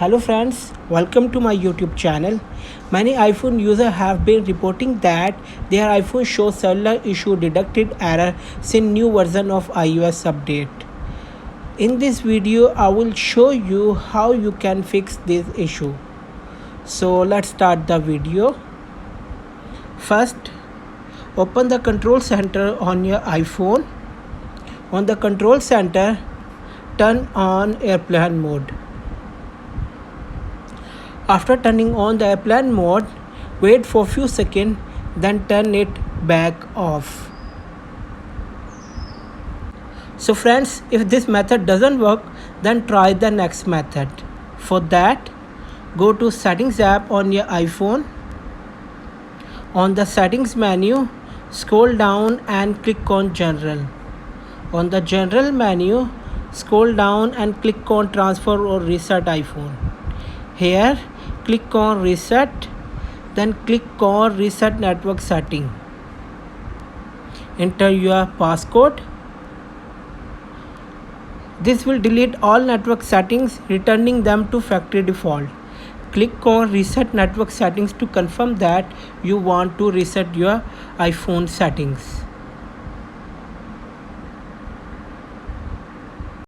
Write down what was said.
Hello friends, welcome to my YouTube channel. Many iPhone users have been reporting that their iPhone shows cellular issue detected error since new version of iOS update. In this video, I will show you how you can fix this issue. So let's start the video. First, open the control center on your iPhone. On the control center, turn on airplane mode. After turning on the airplane mode, wait for a few seconds, then turn it back off. So friends, if this method doesn't work, then try the next method. For that, go to Settings app on your iPhone. On the Settings menu, scroll down and click on General. On the General menu, scroll down and click on Transfer or Reset iPhone. Here, click on Reset, then click on Reset Network Setting. Enter your passcode. This will delete all network settings, returning them to factory default. Click on Reset Network Settings to confirm that you want to reset your iPhone settings.